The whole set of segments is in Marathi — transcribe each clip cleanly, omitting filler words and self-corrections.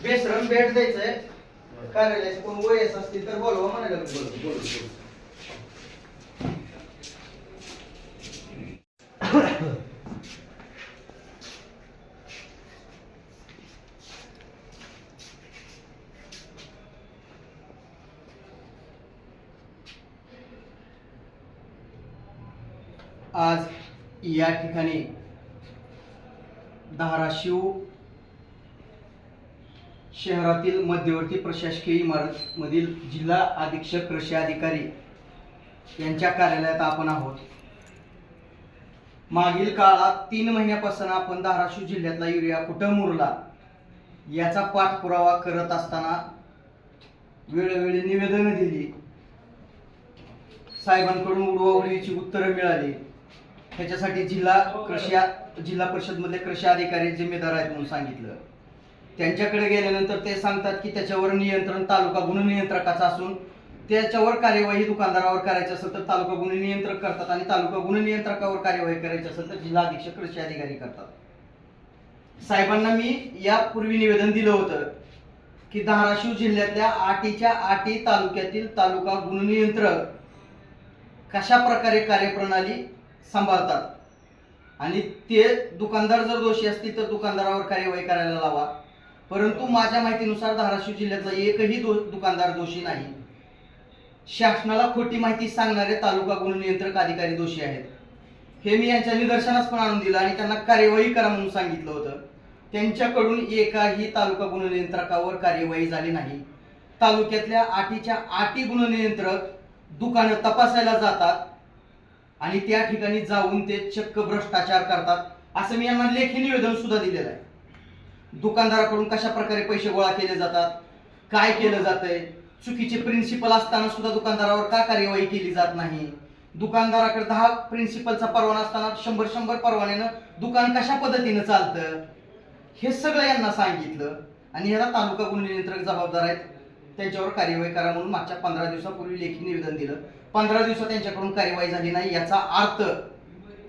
बेसरम भेट द्यायचंय कार्यालयाचे कोण वयस असतील तर बोलवा म्हणाले. आज या ठिकाणी धाराशिव शहरातील मध्यवर्ती प्रशासकीय इमारत मधील जिल्हा अधीक्षक कृषी अधिकारी यांच्या कार्यालयात आपण आहोत. मागील काळात 3 महिन्यापासून आपण धाराशिव जिल्ह्यातला युरिया कुठं मुरला याचा पाठपुरावा करत असताना वेळोवेळी निवेदनं दिली, साहेबांकडून उडवाउडवीची उत्तरं मिळाली. ह्याच्यासाठी जिल्हा परिषद मधले कृषी अधिकारी जिम्मेदार आहेत म्हणून सांगितलं. त्यांच्याकडे गेल्यानंतर ते सांगतात की त्याच्यावर नियंत्रण तालुका गुन्हे नियंत्रकाचा असून त्याच्यावर कार्यवाही दुकानदारावर करायची असेल तर तालुका गुन्हे नियंत्रक करतात आणि तालुका गुन्हे नियंत्रकावर कार्यवाही करायची असेल तर जिल्हा अधीक्षक कृषी अधिकारी करतात. साहेबांना मी यापूर्वी निवेदन दिलं होतं की धाराशिव जिल्ह्यातल्या आटीच्या आटी तालुक्यातील तालुका गुन्हे नियंत्रक कशा प्रकारे कार्यप्रणाली सांभाळतात आणि ते दुकानदार जर दोषी असतील तर दुकानदारावर कार्यवाही करायला लावा. परंतु माझ्या माहितीनुसार धाराशिव जिल्ह्यातला एकही दुकानदार दोषी नाही. शासनाला खोटी माहिती सांगणारे तालुका गुन्हे नियंत्रक अधिकारी दोषी आहेत. हे मी यांच्या निदर्शनास पण आणून दिलं आणि त्यांना कार्यवाही करा म्हणून सांगितलं होतं. त्यांच्याकडून एकाही तालुका गुन्हे नियंत्रकावर कार्यवाही झाली नाही. तालुक्यातल्या आटीच्या आटी गुन्हे नियंत्रक दुकानं तपासायला जातात आणि त्या ठिकाणी जाऊन ते चक्क भ्रष्टाचार करतात. असं मी यांना लेखी निवेदन सुद्धा दिलेलं आहे. दुकानदाराकडून कशा प्रकारे पैसे गोळा केले जातात, काय केलं जातंय, चुकीचे प्रिन्सिपल असताना सुद्धा दुकानदारावर का कार्यवाही केली जात नाही, दुकानदाराकडे 10 प्रिन्सिपलचा परवाना असताना 100 परवान्यानं दुकान कशा पद्धतीनं चालतं, हे सगळं यांना सांगितलं आणि ह्याला तालुका गुन्हे नियंत्रक जबाबदार आहेत, त्यांच्यावर कार्यवाही करा म्हणून मागच्या 15 दिवसापूर्वी लेखी निवेदन दिलं. 15 दिवसात त्यांच्याकडून कार्यवाही झाली नाही. याचा अर्थ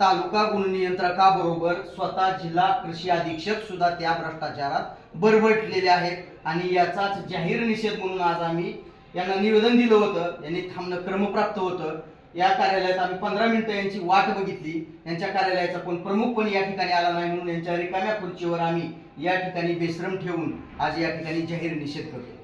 तालुका गुन्हे नियंत्रकाबरोबर स्वतः जिल्हा कृषी अधीक्षक सुद्धा त्या भ्रष्टाचारात बरबटलेले आहेत आणि याचाच जाहीर निषेध म्हणून आज आम्ही यांना निवेदन दिलं होतं. यांनी थांबणं क्रमप्राप्त होतं. या कार्यालयात आम्ही 15 मिनिटं यांची वाट बघितली. यांच्या कार्यालयाचा कोण प्रमुख पण या ठिकाणी आला नाही म्हणून यांच्या रिकाम्या खुर्चीवर आम्ही या ठिकाणी बेशरम ठेवून आज या ठिकाणी जाहीर निषेध करतो.